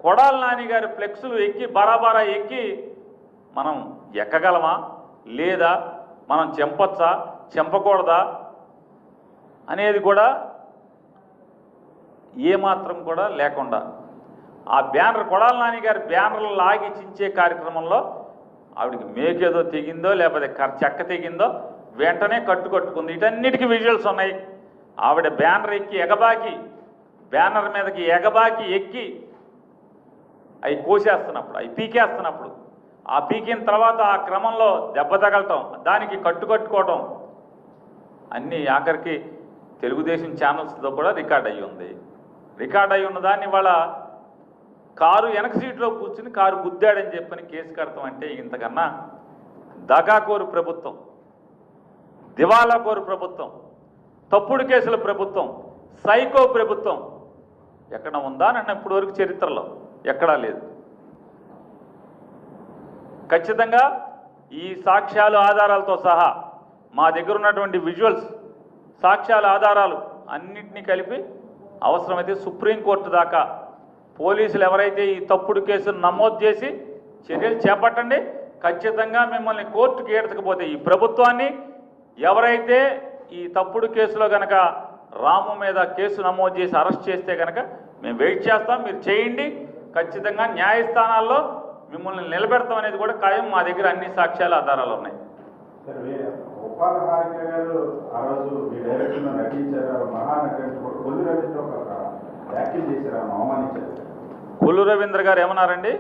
కొడాలి నాని గారి ఫ్లెక్సులు ఎక్కి బరాబరా ఎక్కి మనం ఎక్కగలమా లేదా మనం చెంపొచ్చా చెంపకూడదా అనేది కూడా ఏమాత్రం కూడా లేకుండా ఆ బ్యానర్ కొడాలి నాని గారి బ్యానర్లు లాగి చించే కార్యక్రమంలో ఆవిడికి మేకేదో తెగిందో లేకపోతే చెక్క తెగిందో వెంటనే కట్టుకుంది. వీటన్నిటికీ విజువల్స్ ఉన్నాయి. ఆవిడ బ్యానర్ ఎక్కి ఎగబాకి బ్యానర్ మీదకి ఎగబాకి ఎక్కి అవి కోసేస్తున్నప్పుడు అవి పీకేస్తున్నప్పుడు ఆ పీకిన తర్వాత ఆ క్రమంలో దెబ్బ తగలటం దానికి కట్టుకోవటం అన్నీ ఆఖరికి తెలుగుదేశం ఛానల్స్తో కూడా రికార్డ్ అయ్యి ఉంది. రికార్డ్ అయ్యి ఉన్న దాన్ని వాళ్ళ కారు వెనక సీట్లో కూర్చుని కారు గుద్దాడని చెప్పని కేసు కడతాం అంటే ఇంతకన్నా దగాకోరు ప్రభుత్వం, దివాలాకోరు ప్రభుత్వం, తప్పుడు కేసుల ప్రభుత్వం, సైకో ప్రభుత్వం ఎక్కడ ఉందా నన్ను ఇప్పటివరకు చరిత్రలో ఎక్కడా లేదు. ఖచ్చితంగా ఈ సాక్ష్యాలు ఆధారాలతో సహా మా దగ్గర ఉన్నటువంటి విజువల్స్ సాక్ష్యాల ఆధారాలు అన్నింటినీ కలిపి అవసరమైతే సుప్రీంకోర్టు దాకా పోలీసులు ఎవరైతే ఈ తప్పుడు కేసును నమోదు చేసి చర్యలు చేపట్టండి. ఖచ్చితంగా మిమ్మల్ని కోర్టుకి ఏడ్చకపోతే ఈ ప్రభుత్వాన్ని ఎవరైతే ఈ తప్పుడు కేసులో కనుక రాము మీద కేసు నమోదు చేసి అరెస్ట్ చేస్తే కనుక మేము వెయిట్ చేస్తాం. మీరు చేయండి. ఖచ్చితంగా న్యాయస్థానాల్లో మిమ్మల్ని నిలబెడతాం అనేది కూడా ఖాయం. మా దగ్గర అన్ని సాక్ష్యాల ఆధారాలు ఉన్నాయి. కొల్లు రవీంద్ర గారు ఏమన్నారండి?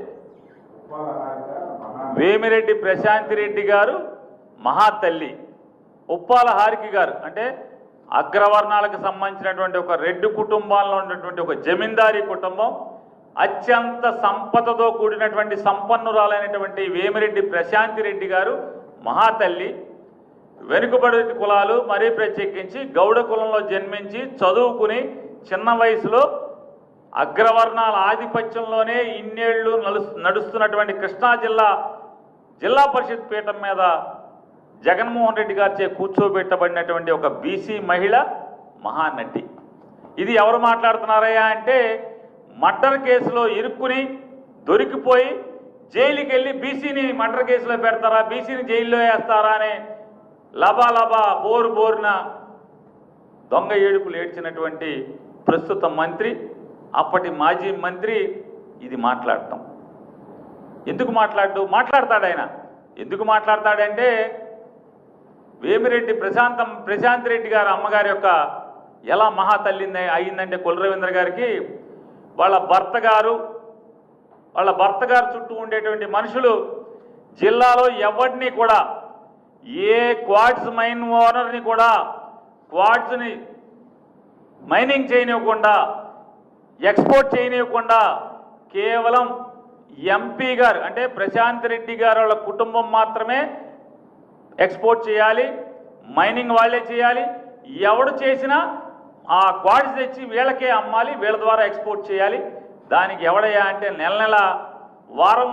వేమిరెడ్డి ప్రశాంతి రెడ్డి గారు మహాతల్లి, ఉప్పాల హారిక గారు అంటే అగ్రవర్ణాలకు సంబంధించినటువంటి ఒక రెడ్డి కుటుంబాల్లో ఉన్నటువంటి ఒక జమీందారీ కుటుంబం, అత్యంత సంపదతో కూడినటువంటి సంపన్నురాలైనటువంటి వేమిరెడ్డి ప్రశాంతి రెడ్డి గారు మహాతల్లి. వెనుకబడి కులాలు మరీ ప్రత్యేకించి గౌడ కులంలో జన్మించి చదువుకుని చిన్న వయసులో అగ్రవర్ణాల ఆధిపత్యంలోనే ఇన్నేళ్లు నడుస్తున్నటువంటి కృష్ణా జిల్లా పరిషత్ పీఠం మీద జగన్మోహన్ రెడ్డి గారిచే కూర్చోబెట్టబడినటువంటి ఒక బీసీ మహిళ మహానటి. ఇది ఎవరు మాట్లాడుతున్నారయ్యా అంటే మర్డర్ కేసులో ఇరుక్కుని దొరికిపోయి జైలుకి వెళ్ళి బీసీని మర్డర్ కేసులో పెడతారా, బీసీని జైల్లో వేస్తారా అనే లబా బోరున దొంగ ఏడుపులు ఏడ్చినటువంటి ప్రస్తుత మంత్రి, అప్పటి మాజీ మంత్రి ఇది మాట్లాడటం. ఎందుకు మాట్లాడతాడు ఆయన? ఎందుకు మాట్లాడతాడంటే వేమిరెడ్డి ప్రశాంత్ రెడ్డి గారు అమ్మగారి యొక్క ఎలా మహాతల్లి అయిందంటే కొల్లు రవీంద్ర గారికి వాళ్ళ భర్త గారు చుట్టూ ఉండేటువంటి మనుషులు జిల్లాలో ఎవరిని కూడా ఏ క్వార్ట్స్ మైన్ ఓనర్ని కూడా క్వార్ట్స్ని మైనింగ్ చేయనివ్వకుండా ఎక్స్పోర్ట్ చేయనివ్వకుండా కేవలం ఎంపీ గారు అంటే ప్రశాంత్ రెడ్డి గారు వాళ్ళ కుటుంబం మాత్రమే ఎక్స్పోర్ట్ చేయాలి, మైనింగ్ వాళ్ళే చేయాలి. ఎవడు చేసినా ఆ క్వార్ట్స్ తెచ్చి వీళ్ళకే అమ్మాలి, వీళ్ళ ద్వారా ఎక్స్పోర్ట్ చేయాలి. దానికి ఎవడయ్యా అంటే నెల వారం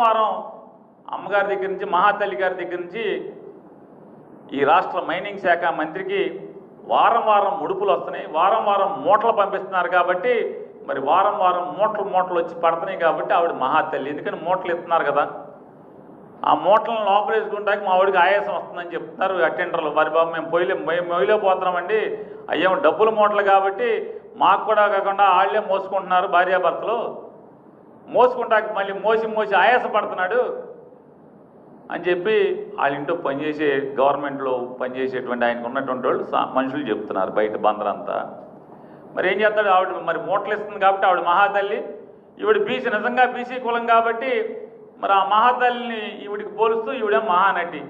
అమ్మగారి దగ్గర నుంచి మహాతల్లి గారి దగ్గర నుంచి ఈ రాష్ట్ర మైనింగ్ శాఖ మంత్రికి వారం ముడుపులు వస్తున్నాయి, వారం మూటలు పంపిస్తున్నారు. కాబట్టి మరి వారం మూటలు వచ్చి పడుతున్నాయి కాబట్టి ఆవిడ మహాతల్లి. ఎందుకని మూటలు ఇస్తున్నారు కదా, ఆ మూటలను లోపలేసుకుంటానికి మా ఆవిడికి ఆయాసం వస్తుందని చెప్తున్నారు అటెండర్లు. మరి బాబు మేము మొయ్యిలో పోతున్నామండి, అయ్యేమో డబ్బుల మూటలు కాబట్టి మాకు కూడా కాకుండా వాళ్ళే మోసుకుంటున్నారు, భార్యాభర్తలు మోసుకుంటాకి మళ్ళీ మోసి ఆయాసపడుతున్నాడు అని చెప్పి వాళ్ళ ఇంట్లో పనిచేసే గవర్నమెంట్లో పనిచేసేటువంటి ఆయనకు ఉన్నటువంటి వాళ్ళు మనుషులు చెప్తున్నారు బయట బందరంతా. మరి ఏం చేస్తాడు? ఆవిడ మరి మూటలు ఇస్తుంది కాబట్టి ఆవిడ మహాతల్లి. ఈవిడ బీసీ, నిజంగా బీసీ కులం కాబట్టి మరి ఆ మహాతల్లిని ఈవిడికి పోలుస్తూ ఈవిడ మహానటి.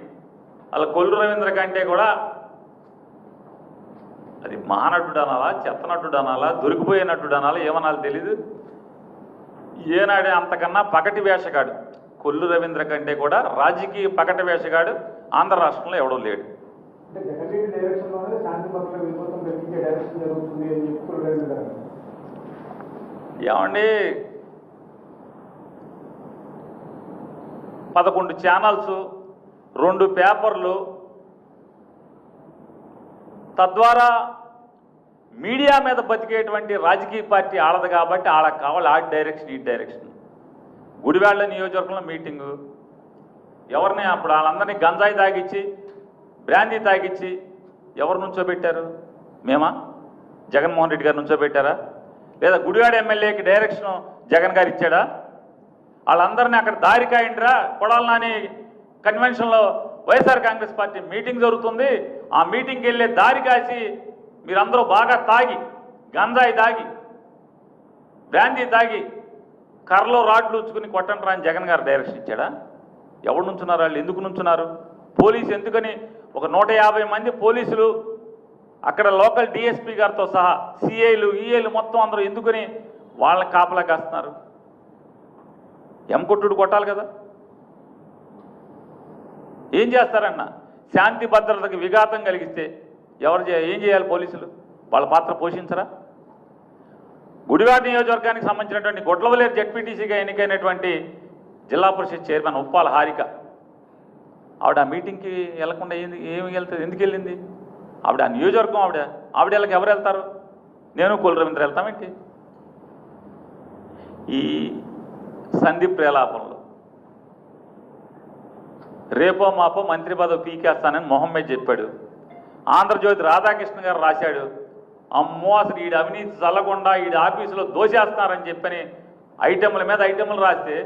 అలా కొల్లు రవీంద్ర కంటే కూడా అది మహానటుడు అనాలా, చెత్తనటుడు అనాలా, దొరికిపోయినట్టుడు అనాలా, ఏమనాలి తెలీదు. ఏనాడే అంతకన్నా పగటి వేషగాడు కొల్లు రవీంద్ర కంటే కూడా రాజకీయ పగటి వేషగాడు ఆంధ్ర రాష్ట్రంలో ఎవడో లేడు. ఏమండి 11 ఛానల్స్, 2 పేపర్లు, తద్వారా మీడియా మీద బతికేటువంటి రాజకీయ పార్టీ ఆడదు కాబట్టి వాళ్ళకి కావాలి ఆ డైరెక్షన్ ఈ డైరెక్షన్. గుడివాళ్ళ నియోజకవర్గంలో మీటింగు, ఎవరిని అప్పుడు వాళ్ళందరినీ గంజాయి తాగిచ్చి బ్రాందీ తాగిచ్చి ఎవరు నుంచోబెట్టారు? మేమా? జగన్మోహన్ రెడ్డి గారు నుంచోబెట్టారా? లేదా గుడివాడ ఎమ్మెల్యేకి డైరెక్షన్ జగన్ గారు ఇచ్చాడా? వాళ్ళందరినీ అక్కడ దారి కాయండిరా, కొడాలి నాని కన్వెన్షన్లో వైఎస్ఆర్ కాంగ్రెస్ పార్టీ మీటింగ్ జరుగుతుంది, ఆ మీటింగ్కి వెళ్ళే దారి కాసి మీరందరూ బాగా తాగి గంజాయి తాగి బ్రాందీ తాగి కర్రలో రాడ్లు ఉచ్చుకుని కొట్టండి రా అని జగన్ గారు డైరెక్షన్ ఇచ్చాడా? ఎవరు నుంచున్నారు? వాళ్ళు ఎందుకు నుంచున్నారు? పోలీసు ఎందుకని ఒక 150 మంది పోలీసులు అక్కడ లోకల్ డిఎస్పీ గారితో సహా సిఐలు ఈఏలు మొత్తం అందరూ ఎందుకని వాళ్ళని కాపలా కాస్తున్నారు? కొట్టుడు కొట్టాలి కదా. ఏం చేస్తారన్న? శాంతి భద్రతకు విఘాతం కలిగిస్తే ఏం చేయాలి పోలీసులు? వాళ్ళ పాత్ర పోషించరా? గుడివాడ నియోజకవర్గానికి సంబంధించినటువంటి గొడ్లవలేరు జెడ్పీటీసీగా ఎన్నికైనటువంటి జిల్లా పరిషత్ చైర్మన్ ఉప్పాల హారిక, ఆవిడ ఆ మీటింగ్కి వెళ్లకుండా ఏమి వెళ్తుంది? ఎందుకు వెళ్ళింది? ఆవిడ ఆ నియోజకవర్గం ఆవిడ వీళ్ళకి ఎవరు వెళ్తారు? నేను కొల్లు రవీంద్ర వెళ్తామేంటి? ఈ సందీప్ ప్రేలాపంలో రేపో మాపో మంత్రి పదవి పీకేస్తానని మొహమ్మద్ చెప్పాడు. ఆంధ్రజ్యోతి రాధాకృష్ణ గారు రాశాడు, అమ్మో అసలు ఈడు అవినీతి చల్లకుండా ఈడు ఆఫీసులో దోసేస్తున్నారని చెప్పని ఐటెంల మీద ఐటెంలు రాస్తే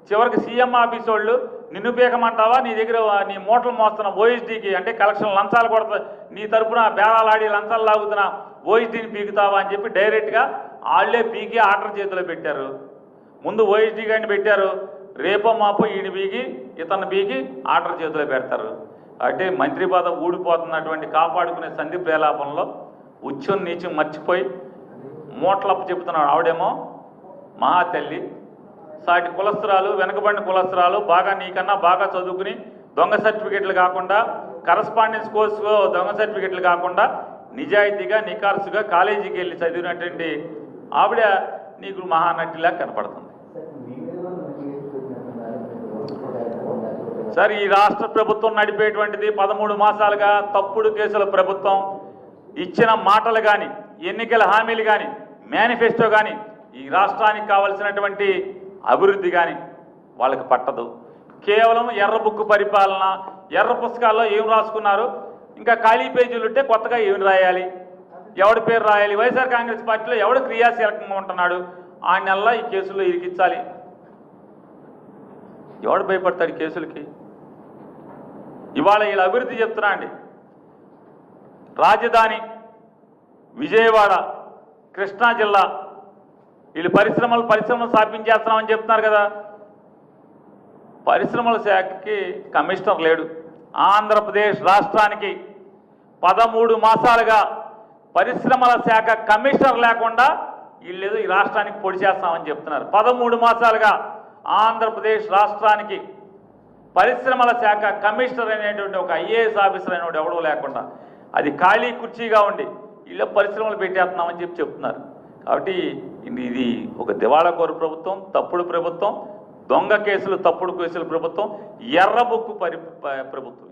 చివరికి సీఎం ఆఫీస్ వాళ్ళు నిన్ను పీకమంటావా, నీ దగ్గర నీ మూటలు మోస్తున్న ఓఎస్డీకి అంటే కలెక్షన్ లంచాలు కొడతా, నీ తరపున బేరాలాడి లంచాలు లాగుతున్న ఓఎస్డీని పీకుతావా అని చెప్పి డైరెక్ట్గా వాళ్ళే పీకి ఆర్డర్ చేతిలో పెట్టారు. ముందు ఓఎస్డీ గారిని పెట్టారు, రేపో మాపో ఈయన పీకి ఇతను పీకి ఆర్డర్ చేతిలో పెడతారు. అంటే మంత్రి పదవి ఊడిపోతున్నటువంటి కాపాడుకునే సందీప్ ప్రేలాపంలో ఉచ్చం నీచం మర్చిపోయి మూటలప్పు చెబుతున్నాడు. ఆవిడేమో మహా తల్లి, సాటి కులస్త్రాలు వెనకబడిన కులస్త్రాలు బాగా నీకన్నా బాగా చదువుకుని దొంగ సర్టిఫికెట్లు కాకుండా కరస్పాండెన్స్ కోర్సులో దొంగ సర్టిఫికెట్లు కాకుండా నిజాయితీగా నికార్సుగా కాలేజీకి వెళ్ళి చదివినటువంటి ఆవిడ నీకు మహానటిలా కనపడుతుంది. సార్, ఈ రాష్ట్ర ప్రభుత్వం నడిపేటువంటిది 13 మాసాలుగా తప్పుడు కేసుల ప్రభుత్వం. ఇచ్చిన మాటలు కానీ ఎన్నికల హామీలు కానీ మేనిఫెస్టో కానీ ఈ రాష్ట్రానికి కావలసినటువంటి అభివృద్ధి కానీ వాళ్ళకి పట్టదు. కేవలం ఎర్ర బుక్కు పరిపాలన, ఎర్ర పుస్తకాల్లో ఏం రాసుకున్నారు, ఇంకా ఖాళీ పేజీలు ఉంటే కొత్తగా ఏమి రాయాలి, ఎవడి పేరు రాయాలి, వైఎస్ఆర్ కాంగ్రెస్ పార్టీలో ఎవడు క్రియాశీలకంగా ఉంటున్నాడు ఆ నెలలో ఈ కేసుల్లో ఇరికించాలి. ఎవడు భయపడతాడు ఈ కేసులకి? ఇవాళ వీళ్ళ అభివృద్ధి చెప్తున్నా అండి. రాజధాని విజయవాడ, కృష్ణా జిల్లా వీళ్ళు పరిశ్రమలు స్థాపించేస్తున్నామని చెప్తున్నారు కదా. పరిశ్రమల శాఖకి కమిషనర్ లేడు. ఆంధ్రప్రదేశ్ రాష్ట్రానికి 13 మాసాలుగా పరిశ్రమల శాఖ కమిషనర్ లేకుండా వీళ్ళేదో ఈ రాష్ట్రానికి పొడి చేస్తామని చెప్తున్నారు. 13 మాసాలుగా ఆంధ్రప్రదేశ్ రాష్ట్రానికి పరిశ్రమల శాఖ కమిషనర్ అనేటువంటి ఒక ఐఏఎస్ ఆఫీసర్ అనేవాడు ఎవడో లేకుండా అది ఖాళీ కుర్చీగా ఉండి వీళ్ళ పరిశ్రమలు పెట్టేస్తున్నామని చెప్తున్నారు. కాబట్టి ఇది ఒక దివాళాకోరు ప్రభుత్వం, తప్పుడు ప్రభుత్వం, దొంగ కేసులు తప్పుడు కేసుల ప్రభుత్వం, ఎర్ర బుక్కు ప్రభుత్వం.